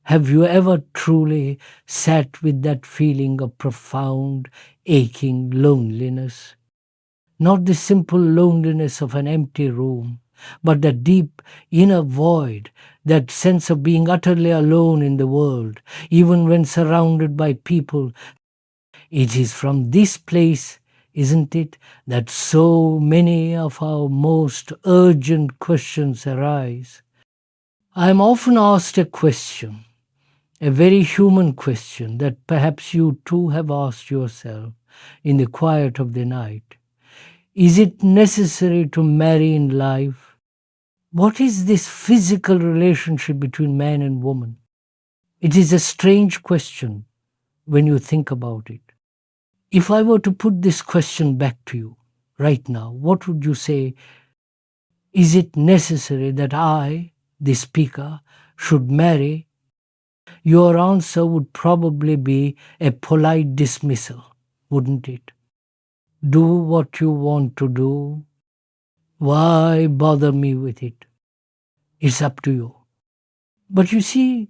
Have you ever truly sat with that feeling of profound, aching loneliness? Not the simple loneliness of an empty room, but the deep inner void, that sense of being utterly alone in the world, even when surrounded by people. It is from this place, isn't it, that so many of our most urgent questions arise. I am often asked a question, a very human question that perhaps you too have asked yourself in the quiet of the night. Is it necessary to marry in life? What is this physical relationship between man and woman? It is a strange question when you think about it. If I were to put this question back to you right now, what would you say? Is it necessary that I, the speaker, should marry? Your answer would probably be a polite dismissal, wouldn't it? Do what you want to do. Why bother me with it? It's up to you. But you see,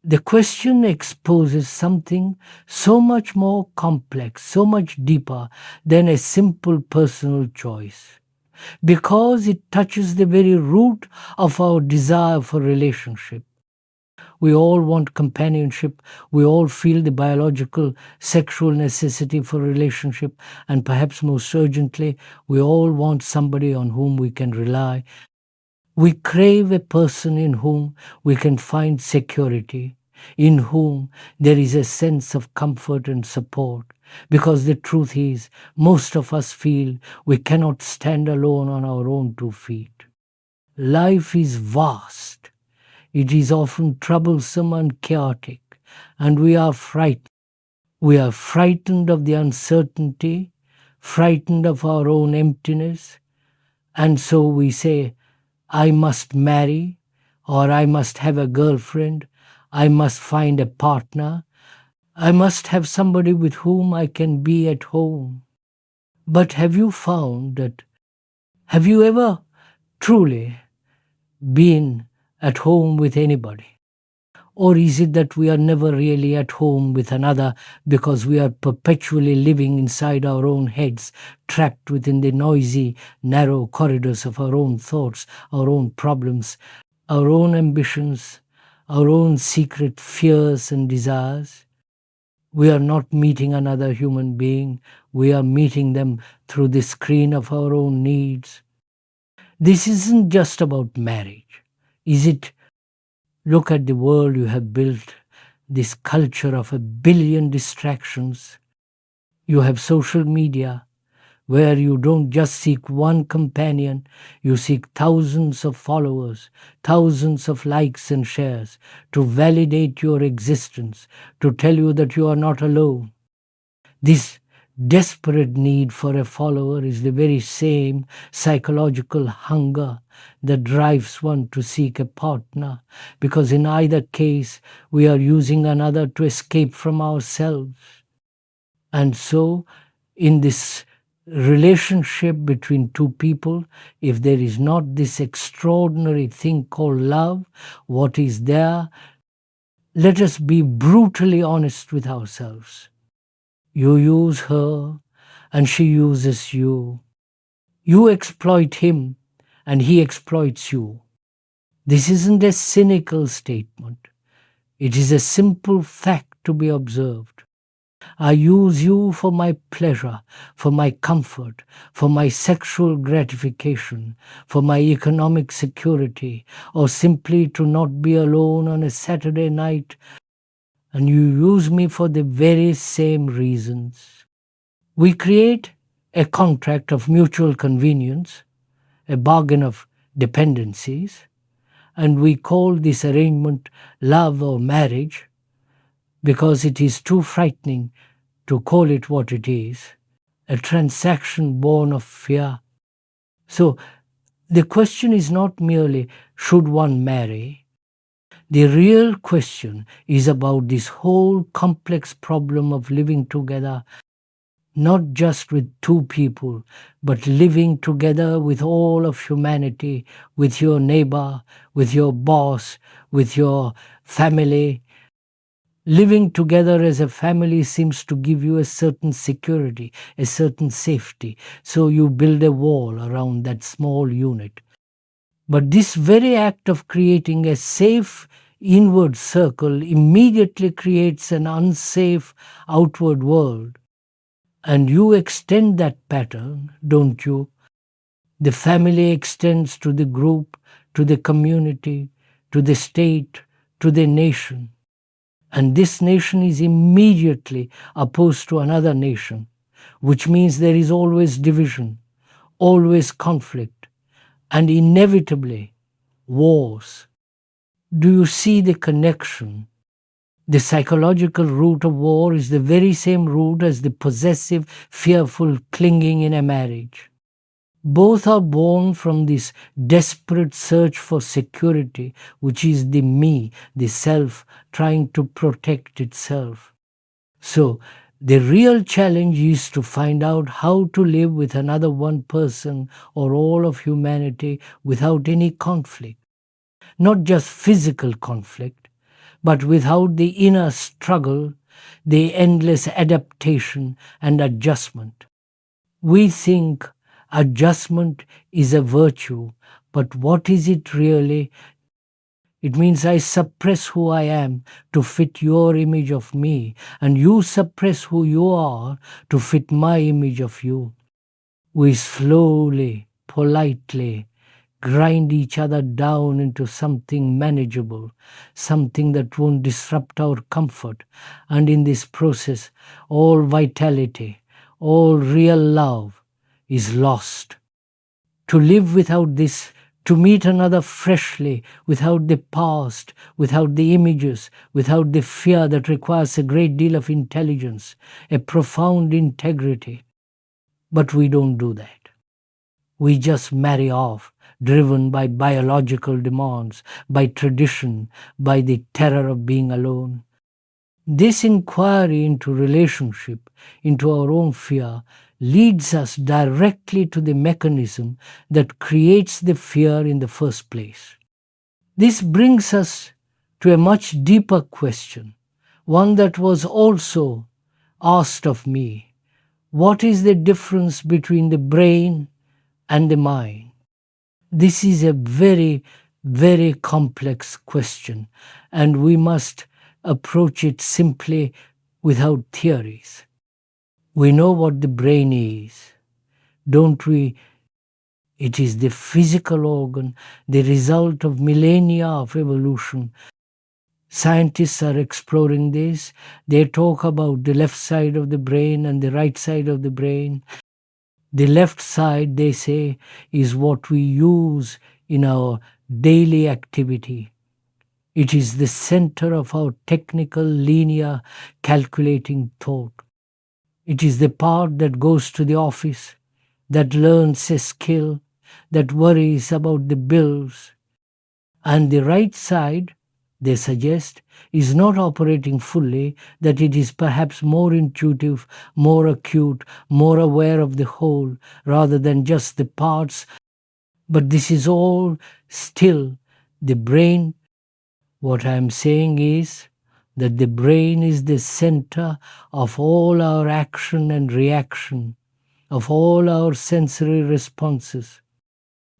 the question exposes something so much more complex, so much deeper than a simple personal choice, because it touches the very root of our desire for relationship. We all want companionship. We all feel the biological, sexual necessity for relationship. And perhaps most urgently, we all want somebody on whom we can rely. We crave a person in whom we can find security, in whom there is a sense of comfort and support. Because the truth is, most of us feel we cannot stand alone on our own 2 feet. Life is vast. It is often troublesome and chaotic, and we are frightened. We are frightened of the uncertainty, frightened of our own emptiness, and so we say, I must marry, or I must have a girlfriend, I must find a partner, I must have somebody with whom I can be at home. But have you found that, have you ever truly been at home with anybody? Or is it that we are never really at home with another because we are perpetually living inside our own heads, trapped within the noisy, narrow corridors of our own thoughts, our own problems, our own ambitions, our own secret fears and desires? We are not meeting another human being. We are meeting them through the screen of our own needs. This isn't just about marriage, is it? Look at the world you have built, this culture of 1 billion distractions. You have social media, where you don't just seek one companion, you seek thousands of followers, thousands of likes and shares to validate your existence, to tell you that you are not alone. This desperate need for a follower is the very same psychological hunger that drives one to seek a partner, because in either case we are using another to escape from ourselves. And so, in this relationship between two people, if there is not this extraordinary thing called love, what is there? Let us be brutally honest with ourselves. You use her, and she uses you. You exploit him, and he exploits you. This isn't a cynical statement. It is a simple fact to be observed. I use you for my pleasure, for my comfort, for my sexual gratification, for my economic security, or simply to not be alone on a Saturday night. And you use me for the very same reasons. We create a contract of mutual convenience, a bargain of dependencies, and we call this arrangement love or marriage because it is too frightening to call it what it is, a transaction born of fear. So the question is not merely should one marry. The real question is about this whole complex problem of living together not just with two people, but living together with all of humanity, with your neighbor, with your boss, with your family. Living together as a family seems to give you a certain security, a certain safety. So you build a wall around that small unit. But this very act of creating a safe inward circle immediately creates an unsafe outward world. And you extend that pattern, don't you? The family extends to the group, to the community, to the state, to the nation. And this nation is immediately opposed to another nation, which means there is always division, always conflict, and inevitably wars. Do you see the connection? The psychological root of war is the very same root as the possessive, fearful clinging in a marriage. Both are born from this desperate search for security, which is the me, the self, trying to protect itself. So, the real challenge is to find out how to live with another one person or all of humanity without any conflict. Not just physical conflict, but without the inner struggle, the endless adaptation and adjustment. We think adjustment is a virtue, but what is it really? It means I suppress who I am to fit your image of me, and you suppress who you are to fit my image of you. We slowly, politely grind each other down into something manageable, something that won't disrupt our comfort, and in this process, all vitality, all real love is lost. To live without this, to meet another freshly, without the past, without the images, without the fear that requires a great deal of intelligence, a profound integrity. But we don't do that. We just marry off, driven by biological demands, by tradition, by the terror of being alone. This inquiry into relationship, into our own fear, leads us directly to the mechanism that creates the fear in the first place. This brings us to a much deeper question, one that was also asked of me. What is the difference between the brain and the mind? This is a very, very complex question, and we must approach it simply without theories. We know what the brain is, don't we? It is the physical organ, the result of millennia of evolution. Scientists are exploring this. They talk about the left side of the brain and the right side of the brain. The left side, they say, is what we use in our daily activity. It is the center of our technical, linear, calculating thought. It is the part that goes to the office, that learns a skill, that worries about the bills. And the right side, they suggest, is not operating fully, that it is perhaps more intuitive, more acute, more aware of the whole, rather than just the parts. But this is all still the brain. What I am saying is that the brain is the center of all our action and reaction, of all our sensory responses.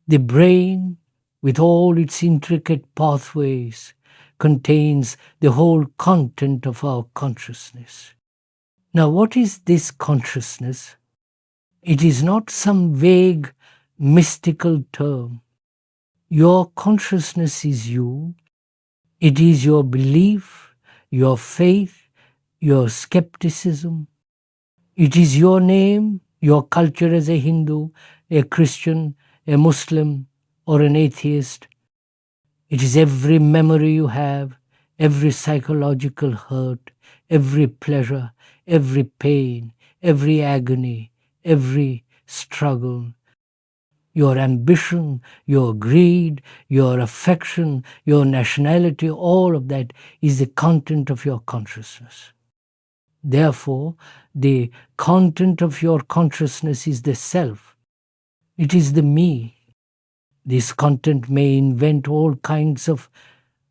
The brain, with all its intricate pathways, contains the whole content of our consciousness. Now, what is this consciousness? It is not some vague, mystical term. Your consciousness is you. It is your belief, your faith, your skepticism. It is your name, your culture as a Hindu, a Christian, a Muslim, or an atheist. It is every memory you have, every psychological hurt, every pleasure, every pain, every agony, every struggle. Your ambition, your greed, your affection, your nationality, all of that is the content of your consciousness. Therefore, the content of your consciousness is the self. It is the me. This content may invent all kinds of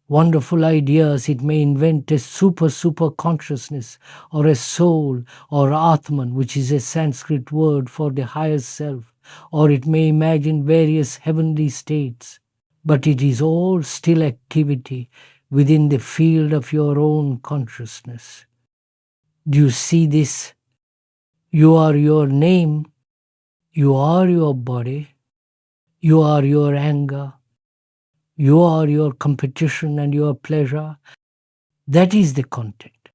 wonderful ideas. It may invent a super consciousness, or a soul, or Atman, which is a Sanskrit word for the higher self, or it may imagine various heavenly states. But it is all still activity within the field of your own consciousness. Do you see this? You are your name. You are your body. You are your anger. You are your competition and your pleasure. That is the content.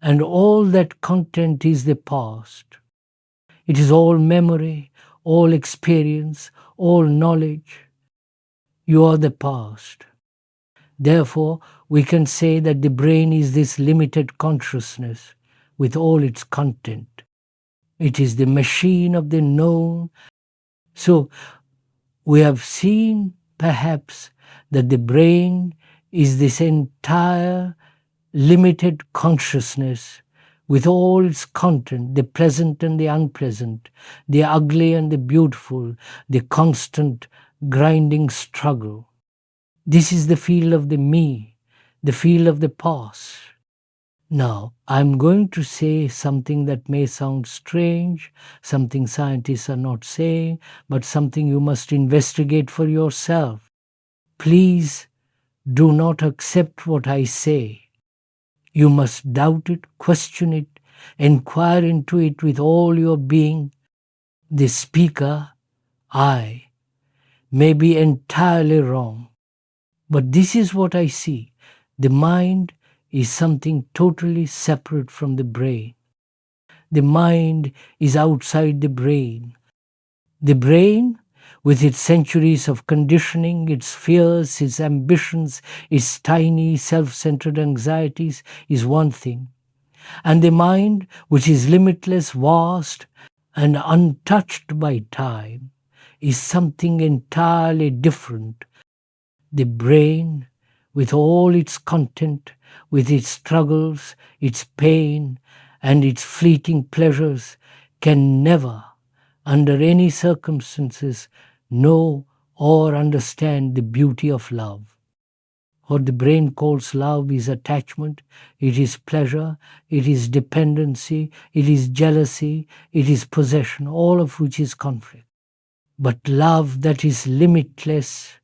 And all that content is the past. It is all memory, all experience, all knowledge. You are the past. Therefore, we can say that the brain is this limited consciousness with all its content. It is the machine of the known. So, we have seen perhaps that the brain is this entire limited consciousness with all its content, the pleasant and the unpleasant, the ugly and the beautiful, the constant grinding struggle. This is the field of the me, the field of the past. Now, I'm going to say something that may sound strange, something scientists are not saying, but something you must investigate for yourself. Please do not accept what I say. You must doubt it, question it, inquire into it with all your being. The speaker, I, may be entirely wrong, but this is what I see. The mind is something totally separate from the brain. The mind is outside the brain. The brain, with its centuries of conditioning, its fears, its ambitions, its tiny self-centered anxieties, is one thing. And the mind, which is limitless, vast, and untouched by time, is something entirely different. The brain, with all its content, with its struggles, its pain, and its fleeting pleasures, can never, under any circumstances, know or understand the beauty of love. What the brain calls love is attachment, it is pleasure, it is dependency, it is jealousy, it is possession, all of which is conflict. But love that is limitless,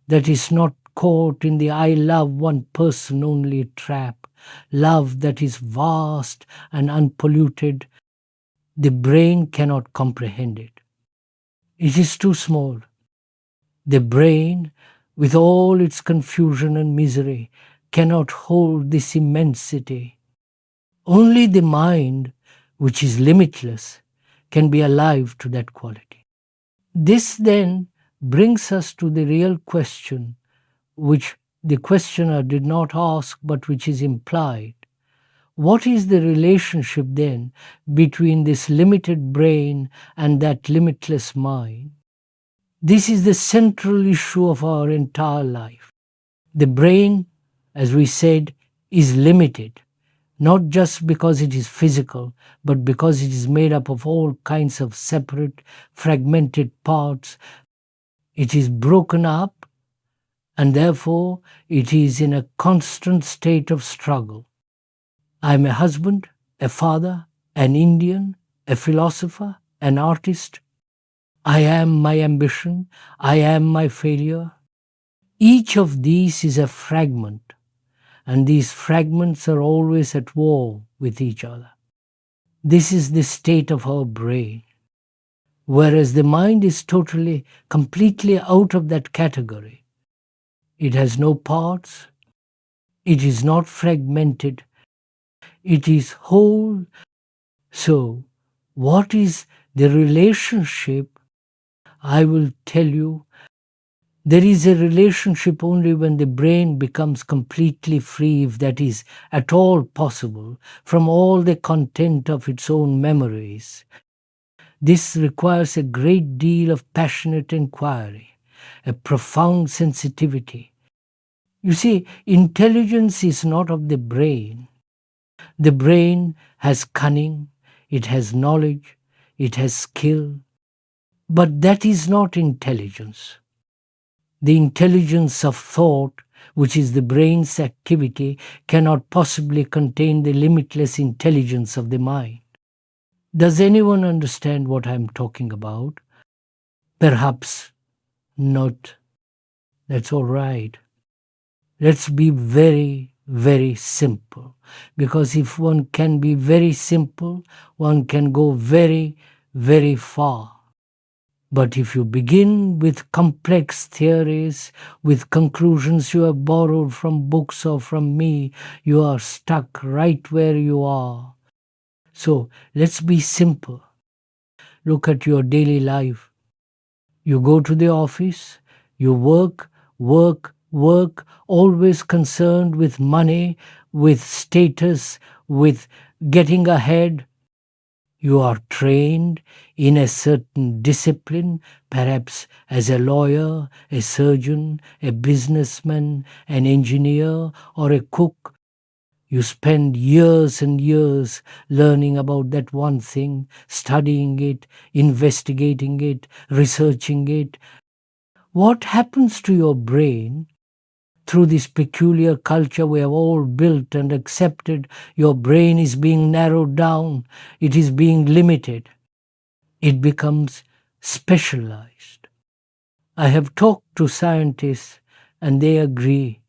that is not caught in the I love one person only trap, love that is vast and unpolluted, the brain cannot comprehend it. It is too small. The brain, with all its confusion and misery, cannot hold this immensity. Only the mind, which is limitless, can be alive to that quality. This then brings us to the real question, which the questioner did not ask but which is implied. What is the relationship then between this limited brain and that limitless mind? This is the central issue of our entire life. The brain, as we said, is limited, not just because it is physical, but because it is made up of all kinds of separate, fragmented parts. It is broken up, and therefore it is in a constant state of struggle. I am a husband, a father, an Indian, a philosopher, an artist. I am my ambition, I am my failure. Each of these is a fragment, and these fragments are always at war with each other. This is the state of our brain, whereas the mind is totally, completely out of that category. It has no parts, it is not fragmented, it is whole. So, what is the relationship? I will tell you, there is a relationship only when the brain becomes completely free, if that is at all possible, from all the content of its own memories. This requires a great deal of passionate inquiry, a profound sensitivity. You see, intelligence is not of the brain. The brain has cunning, it has knowledge, it has skill, but that is not intelligence. The intelligence of thought, which is the brain's activity, cannot possibly contain the limitless intelligence of the mind. Does anyone understand what I'm talking about? Perhaps not. That's all right. Let's be very, very simple. Because if one can be very simple, one can go very, very far. But if you begin with complex theories, with conclusions you have borrowed from books or from me, you are stuck right where you are. So let's be simple. Look at your daily life. You go to the office, you work, work, work, always concerned with money, with status, with getting ahead. You are trained in a certain discipline, perhaps as a lawyer, a surgeon, a businessman, an engineer, or a cook. You spend years and years learning about that one thing, studying it, investigating it, researching it. What happens to your brain through this peculiar culture we have all built and accepted? Your brain is being narrowed down, it is being limited, it becomes specialized. I have talked to scientists and they agree.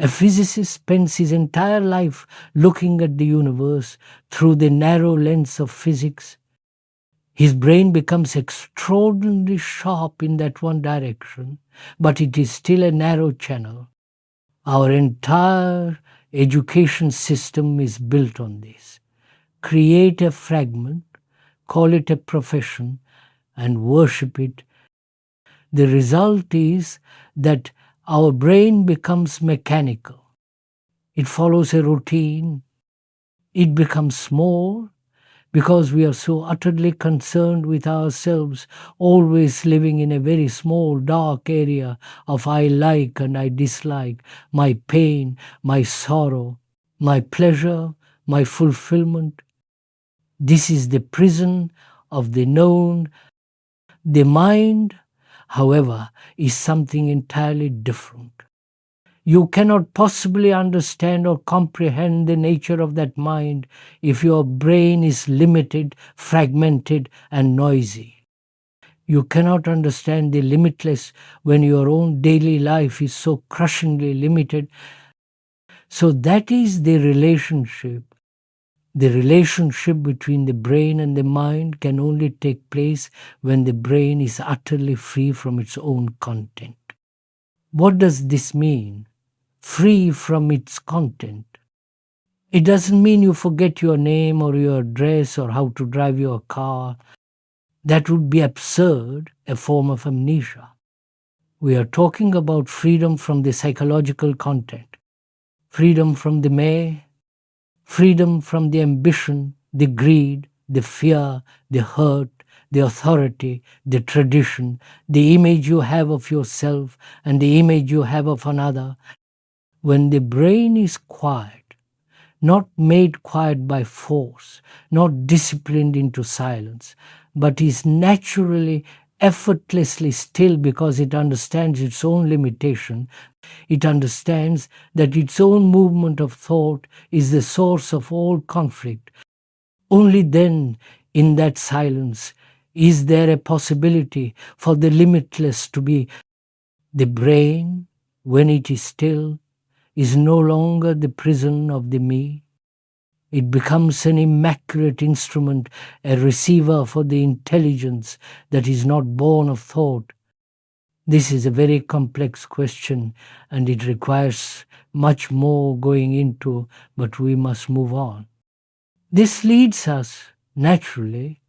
A physicist spends his entire life looking at the universe through the narrow lens of physics. His brain becomes extraordinarily sharp in that one direction, but it is still a narrow channel. Our entire education system is built on this. Create a fragment, call it a profession, and worship it. The result is that our brain becomes mechanical. It follows a routine. It becomes small because we are so utterly concerned with ourselves, always living in a very small, dark area of I like and I dislike, my pain, my sorrow, my pleasure, my fulfillment. This is the prison of the known. The mind, however, is something entirely different. You cannot possibly understand or comprehend the nature of that mind if your brain is limited, fragmented, and noisy. You cannot understand the limitless when your own daily life is so crushingly limited. So that is the relationship. The relationship between the brain and the mind can only take place when the brain is utterly free from its own content. What does this mean? Free from its content. It doesn't mean you forget your name or your address or how to drive your car. That would be absurd, a form of amnesia. We are talking about freedom from the psychological content, freedom from the may, freedom from the ambition, the greed, the fear, the hurt, the authority, the tradition, the image you have of yourself and the image you have of another. When the brain is quiet, not made quiet by force, not disciplined into silence, but is naturally, effortlessly still because it understands its own limitation. It understands that its own movement of thought is the source of all conflict. Only then, in that silence, is there a possibility for the limitless to be. The brain, when it is still, is no longer the prison of the me. It becomes an immaculate instrument, a receiver for the intelligence that is not born of thought. This is a very complex question and it requires much more going into, but we must move on. This leads us, naturally,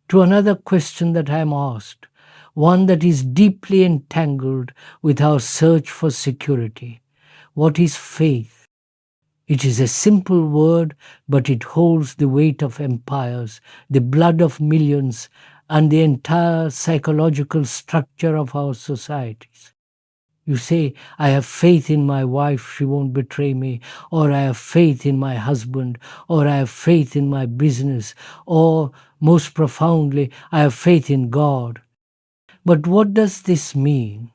to another question that I am asked, one that is deeply entangled with our search for security. What is faith? It is a simple word, but it holds the weight of empires, the blood of millions, and the entire psychological structure of our societies. You say, I have faith in my wife, she won't betray me, or I have faith in my husband, or I have faith in my business, or most profoundly, I have faith in God. But what does this mean?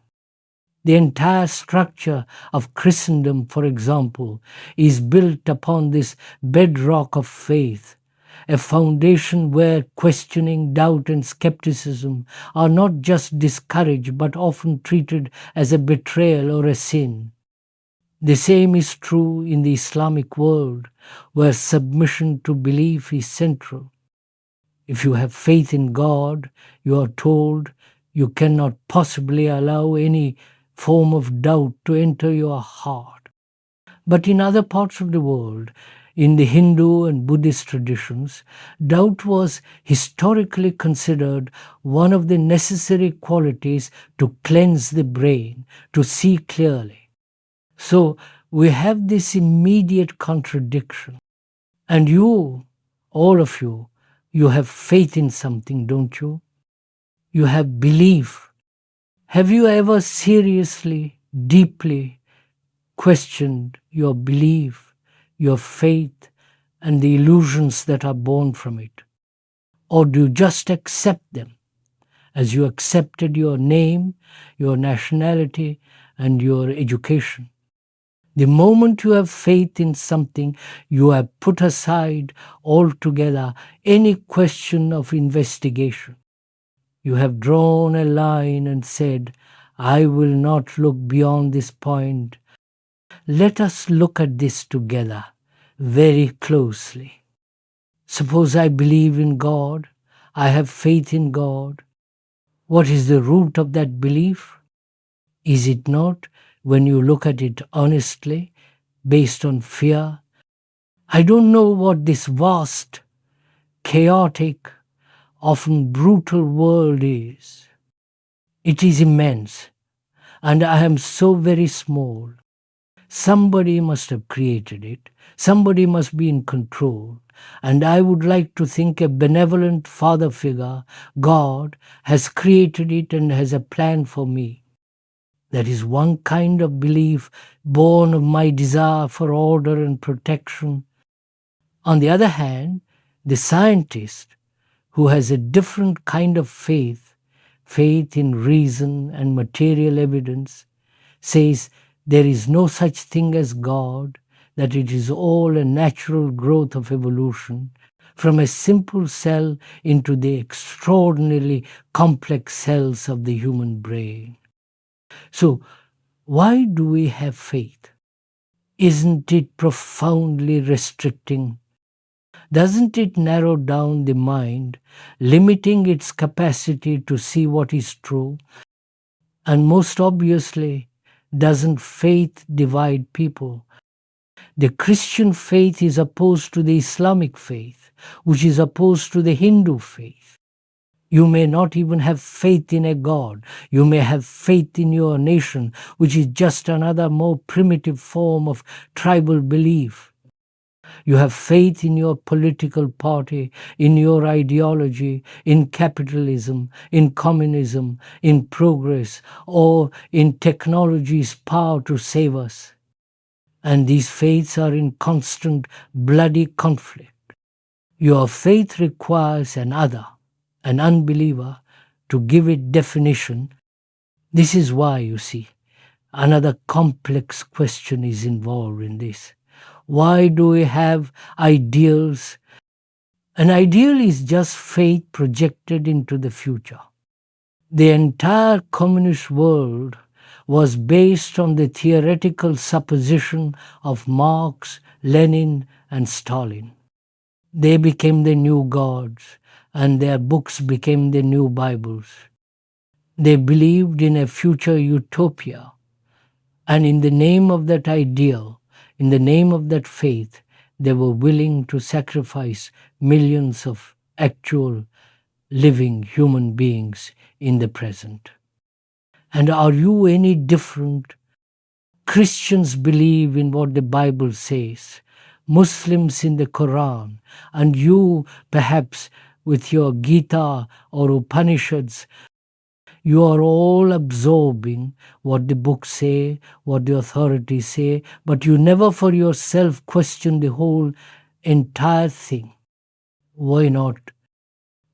The entire structure of Christendom, for example, is built upon this bedrock of faith, a foundation where questioning, doubt, and skepticism are not just discouraged but often treated as a betrayal or a sin. The same is true in the Islamic world, where submission to belief is central. If you have faith in God, you are told you cannot possibly allow any form of doubt to enter your heart. But in other parts of the world, in the Hindu and Buddhist traditions, doubt was historically considered one of the necessary qualities to cleanse the brain, to see clearly. So we have this immediate contradiction. And you, all of you have faith in something, don't you? You have belief. Have you ever seriously, deeply questioned your belief, your faith, and the illusions that are born from it? Or do you just accept them as you accepted your name, your nationality, and your education? The moment you have faith in something, you have put aside altogether any question of investigation. You have drawn a line and said, I will not look beyond this point. Let us look at this together very closely. Suppose I believe in God, I have faith in God. What is the root of that belief? Is it not, when you look at it honestly, based on fear? I don't know what this vast, chaotic, often brutal world is. It is immense, and I am so very small. Somebody must have created it. Somebody must be in control. And I would like to think a benevolent father figure, God, has created it and has a plan for me. That is one kind of belief born of my desire for order and protection. On the other hand, the scientist, who has a different kind of faith, faith in reason and material evidence, says there is no such thing as God, that it is all a natural growth of evolution, from a simple cell into the extraordinarily complex cells of the human brain. So, why do we have faith? Isn't it profoundly restricting? Doesn't it narrow down the mind, limiting its capacity to see what is true? And most obviously, doesn't faith divide people? The Christian faith is opposed to the Islamic faith, which is opposed to the Hindu faith. You may not even have faith in a God. You may have faith in your nation, which is just another more primitive form of tribal belief. You have faith in your political party, in your ideology, in capitalism, in communism, in progress, or in technology's power to save us. And these faiths are in constant bloody conflict. Your faith requires another, an unbeliever, to give it definition. This is why, you see, another complex question is involved in this. Why do we have ideals? An ideal is just faith projected into the future. The entire communist world was based on the theoretical supposition of Marx, Lenin, and Stalin. They became the new gods, and their books became the new Bibles. They believed in a future utopia, and in the name of that ideal, in the name of that faith, they were willing to sacrifice millions of actual living human beings in the present. And are you any different? Christians believe in what the Bible says, Muslims in the Quran, and you, perhaps with your Gita or Upanishads, You are all absorbing what the books say, what the authorities say, but you never for yourself question the whole entire thing. Why not?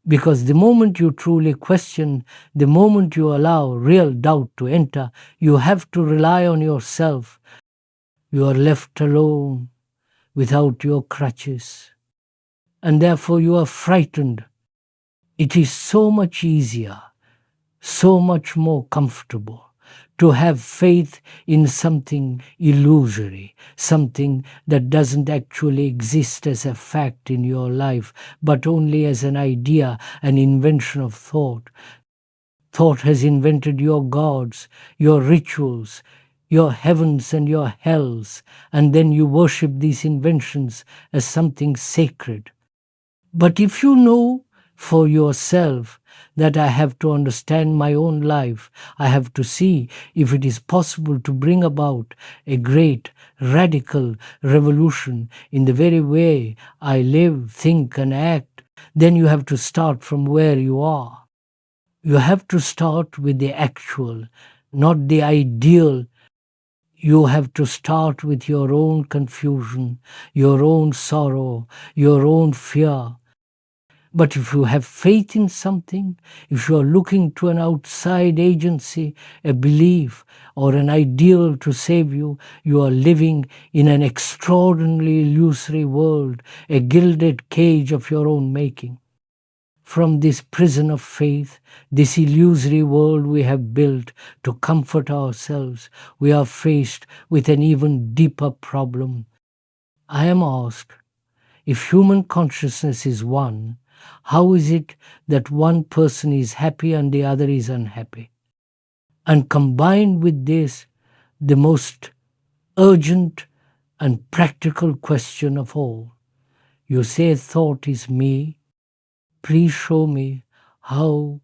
Because the moment you truly question, the moment you allow real doubt to enter, you have to rely on yourself. You are left alone without your crutches. And therefore you are frightened. It is so much easier, so much more comfortable to have faith in something illusory, something that doesn't actually exist as a fact in your life, but only as an idea, an invention of thought. Thought has invented your gods, your rituals, your heavens and your hells, and then you worship these inventions as something sacred. But if you know for yourself that I have to understand my own life, I have to see if it is possible to bring about a great radical revolution in the very way I live, think, and act, then you have to start from where you are. You have to start with the actual, not the ideal. You have to start with your own confusion, your own sorrow, your own fear. But if you have faith in something, if you are looking to an outside agency, a belief, or an ideal to save you, you are living in an extraordinarily illusory world, a gilded cage of your own making. From this prison of faith, this illusory world we have built to comfort ourselves, we are faced with an even deeper problem. I am asked, if human consciousness is one, how is it that one person is happy and the other is unhappy? And combined with this, the most urgent and practical question of all. You say thought is me. Please show me how.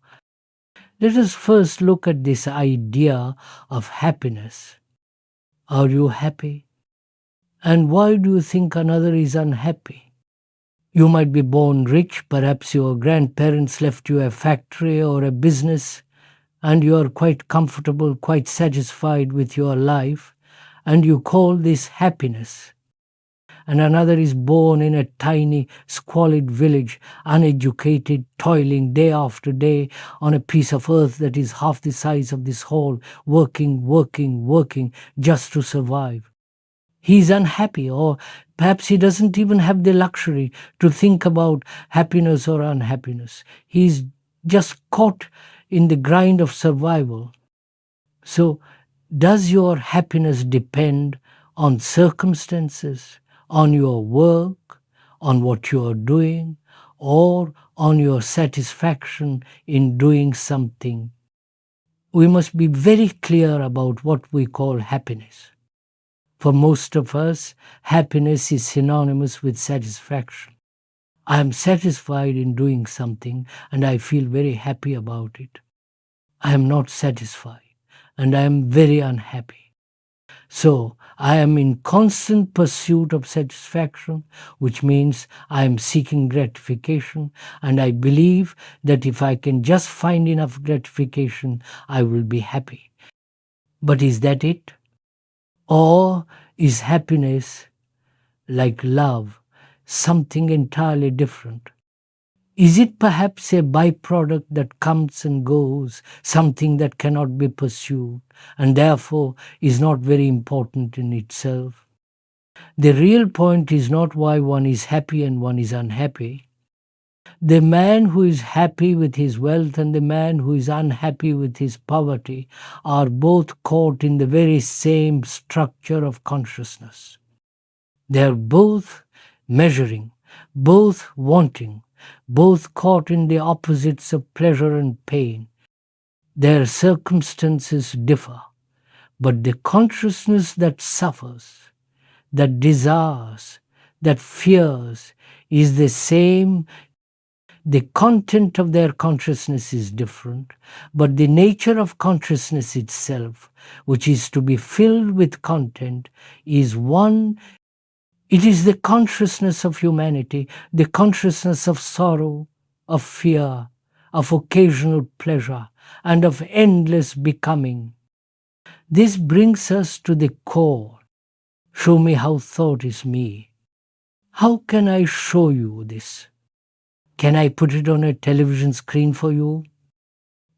Let us first look at this idea of happiness. Are you happy? And why do you think another is unhappy? You might be born rich, perhaps your grandparents left you a factory or a business, and you are quite comfortable, quite satisfied with your life, and you call this happiness. And another is born in a tiny, squalid village, uneducated, toiling day after day on a piece of earth that is half the size of this hall, working just to survive. He is unhappy, or perhaps he doesn't even have the luxury to think about happiness or unhappiness. He is just caught in the grind of survival. So, does your happiness depend on circumstances, on your work, on what you are doing, or on your satisfaction in doing something? We must be very clear about what we call happiness. For most of us, happiness is synonymous with satisfaction. I am satisfied in doing something and I feel very happy about it. I am not satisfied and I am very unhappy. So I am in constant pursuit of satisfaction, which means I am seeking gratification, and I believe that if I can just find enough gratification, I will be happy. But is that it? Or is happiness, like love, something entirely different? Is it perhaps a byproduct that comes and goes, something that cannot be pursued, and therefore is not very important in itself? The real point is not why one is happy and one is unhappy. The man who is happy with his wealth and the man who is unhappy with his poverty are both caught in the very same structure of consciousness. They are both measuring, both wanting, both caught in the opposites of pleasure and pain. Their circumstances differ, but the consciousness that suffers, that desires, that fears is the same. The content of their consciousness is different, but the nature of consciousness itself, which is to be filled with content, is one. It is the consciousness of humanity, the consciousness of sorrow, of fear, of occasional pleasure, and of endless becoming. This brings us to the core. Show me how thought is me. How can I show you this? Can I put it on a television screen for you?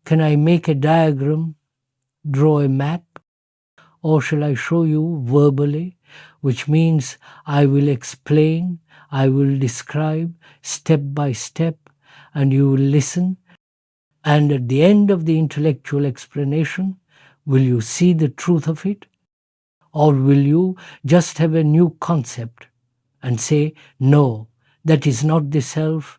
Can I make a diagram, draw a map? Or shall I show you verbally, which means I will explain, I will describe step by step, and you will listen. And at the end of the intellectual explanation, will you see the truth of it? Or will you just have a new concept and say, no, that is not the self.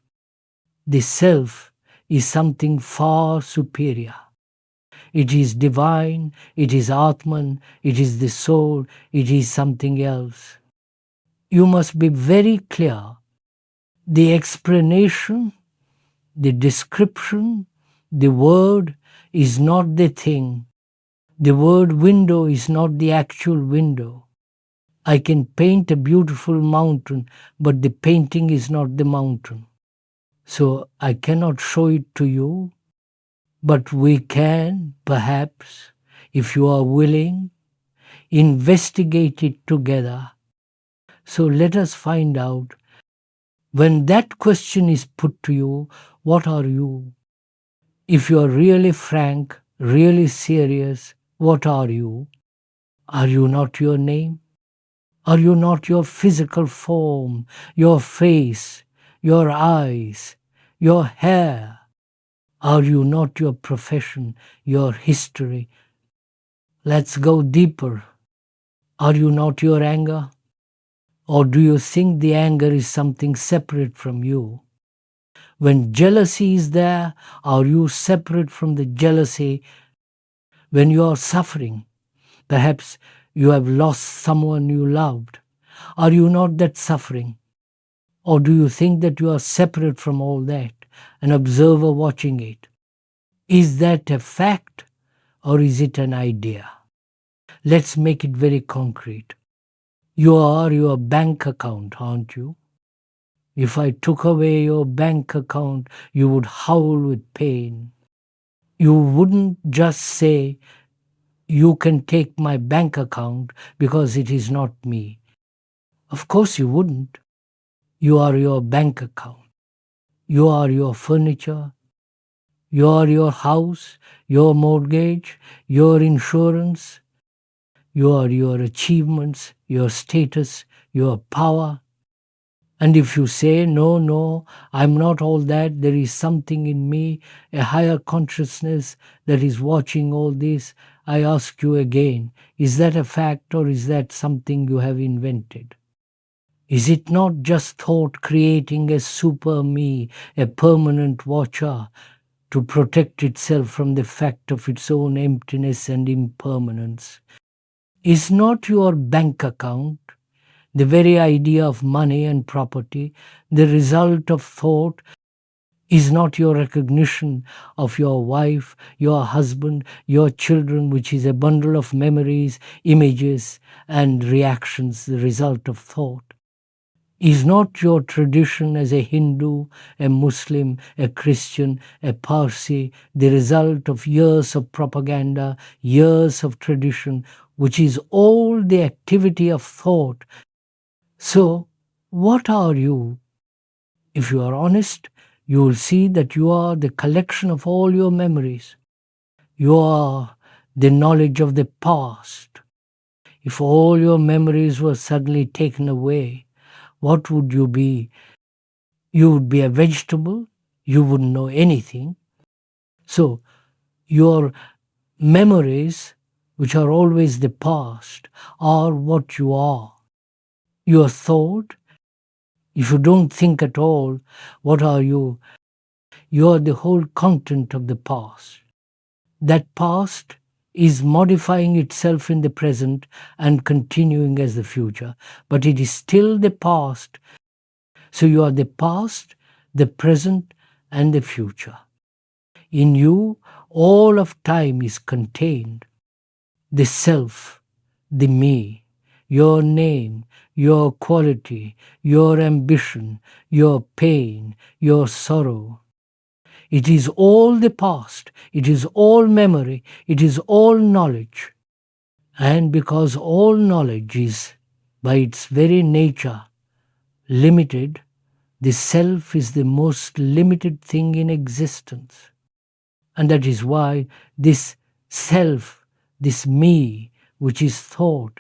The self is something far superior. It is divine, it is Atman, it is the soul, it is something else. You must be very clear. The explanation, the description, the word is not the thing. The word window is not the actual window. I can paint a beautiful mountain, but the painting is not the mountain. So I cannot show it to you, but we can, perhaps, if you are willing, investigate it together. So let us find out, when that question is put to you, what are you? If you are really frank, really serious, what are you? Are you not your name? Are you not your physical form, your face, your eyes, your hair? Are you not your profession, your history? Let's go deeper. Are you not your anger? Or do you think the anger is something separate from you? When jealousy is there, are you separate from the jealousy? When you are suffering, perhaps you have lost someone you loved. Are you not that suffering? Or do you think that you are separate from all that, an observer watching it? Is that a fact or is it an idea? Let's make it very concrete. You are your bank account, aren't you? If I took away your bank account, you would howl with pain. You wouldn't just say, you can take my bank account because it is not me. Of course you wouldn't. You are your bank account. You are your furniture. You are your house, your mortgage, your insurance. You are your achievements, your status, your power. And if you say, no, no, I'm not all that, there is something in me, a higher consciousness that is watching all this, I ask you again, is that a fact or is that something you have invented? Is it not just thought creating a super me, a permanent watcher, to protect itself from the fact of its own emptiness and impermanence? Is not your bank account, the very idea of money and property, the result of thought? Is not your recognition of your wife, your husband, your children, which is a bundle of memories, images, and reactions, the result of thought? Is not your tradition as a Hindu, a Muslim, a Christian, a Parsi, the result of years of propaganda, years of tradition, which is all the activity of thought? So, what are you? If you are honest, you will see that you are the collection of all your memories. You are the knowledge of the past. If all your memories were suddenly taken away, what would you be? You would be a vegetable. You wouldn't know anything. So, your memories, which are always the past, are what you are. Your thought, if you don't think at all, what are you? You are the whole content of the past. That past is modifying itself in the present and continuing as the future, but it is still the past. So you are the past, the present, and the future. In you, all of time is contained. The self, the me, your name, your quality, your ambition, your pain, your sorrow. It is all the past, it is all memory, it is all knowledge. And because all knowledge is, by its very nature, limited, the self is the most limited thing in existence. And that is why this self, this me, which is thought,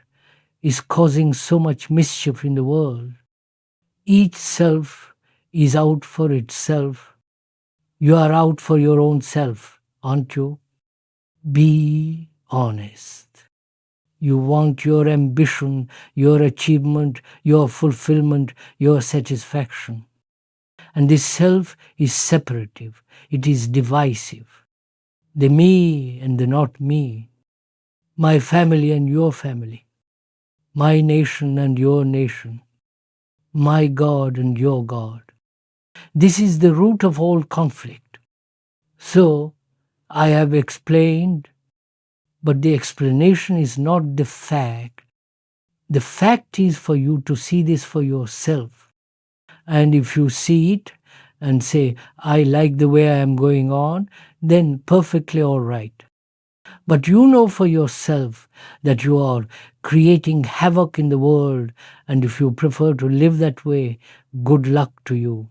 is causing so much mischief in the world. Each self is out for itself. You are out for your own self, aren't you? Be honest. You want your ambition, your achievement, your fulfillment, your satisfaction. And this self is separative, it is divisive. The me and the not me, my family and your family, my nation and your nation, my God and your God. This is the root of all conflict. So, I have explained, but the explanation is not the fact. The fact is for you to see this for yourself. And if you see it and say, I like the way I am going on, then perfectly all right. But you know for yourself that you are creating havoc in the world, and if you prefer to live that way, good luck to you.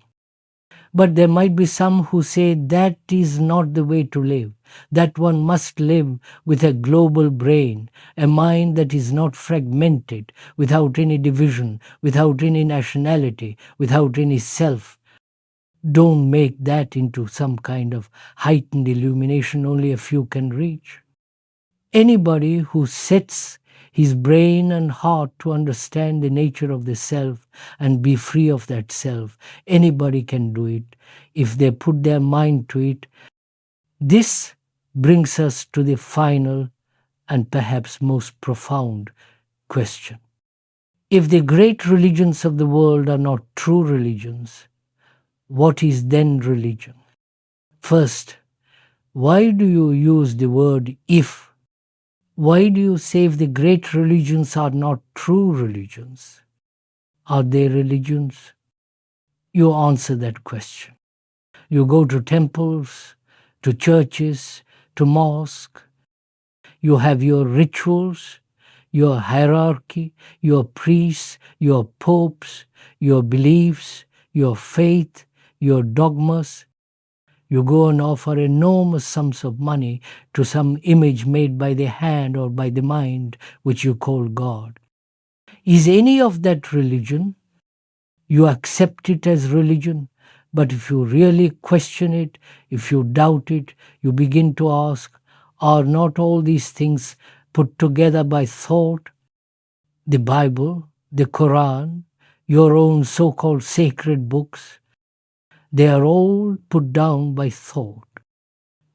But there might be some who say that is not the way to live, that one must live with a global brain, a mind that is not fragmented, without any division, without any nationality, without any self. Don't make that into some kind of heightened illumination only a few can reach. Anybody who sets his brain and heart to understand the nature of the self and be free of that self, anybody can do it if they put their mind to it. This brings us to the final and perhaps most profound question. If the great religions of the world are not true religions, what is then religion? First, why do you use the word if? Why do you say if the great religions are not true religions? Are they religions? You answer that question. You go to temples, to churches, to mosques. You have your rituals, your hierarchy, your priests, your popes, your beliefs, your faith, your dogmas. You go and offer enormous sums of money to some image made by the hand or by the mind, which you call God. Is any of that religion? You accept it as religion, but if you really question it, if you doubt it, you begin to ask, are not all these things put together by thought? The Bible, the Quran, your own so-called sacred books, they are all put down by thought.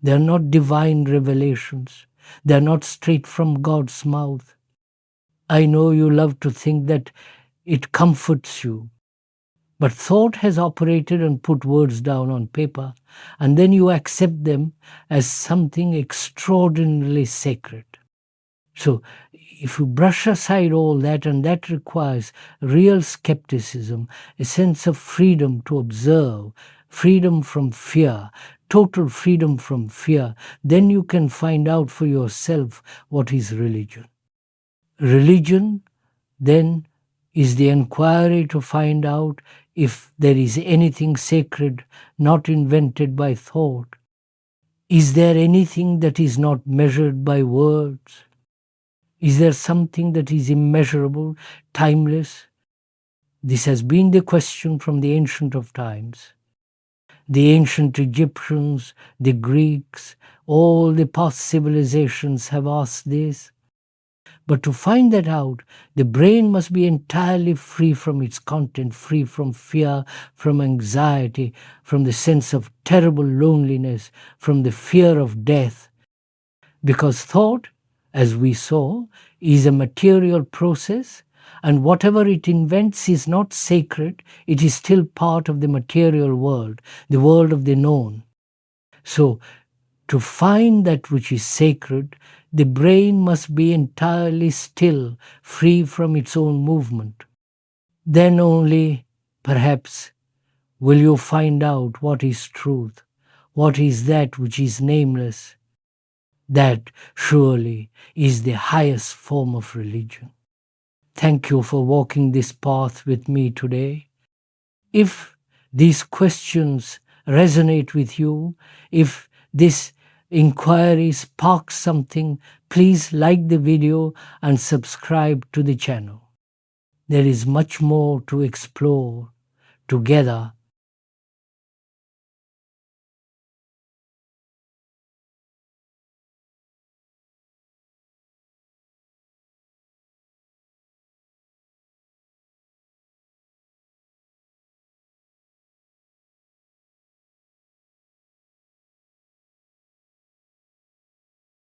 They are not divine revelations. They are not straight from God's mouth. I know you love to think that it comforts you. But thought has operated and put words down on paper, and then you accept them as something extraordinarily sacred. So if you brush aside all that, and that requires real skepticism, a sense of freedom to observe, freedom from fear, total freedom from fear, then you can find out for yourself what is religion. Religion, then, is the inquiry to find out if there is anything sacred not invented by thought. Is there anything that is not measured by words? Is there something that is immeasurable, timeless? This has been the question from the ancient of times. The ancient Egyptians, the Greeks, all the past civilizations have asked this. But to find that out, the brain must be entirely free from its content, free from fear, from anxiety, from the sense of terrible loneliness, from the fear of death. Because thought, as we saw, is a material process, and whatever it invents is not sacred, it is still part of the material world, the world of the known. So, to find that which is sacred, the brain must be entirely still, free from its own movement. Then only, perhaps, will you find out what is truth, What is that which is nameless? That surely is the highest form of religion. Thank you for walking this path with me today. If these questions resonate with you, if this inquiry sparks something, please like the video and subscribe to the channel. There is much more to explore together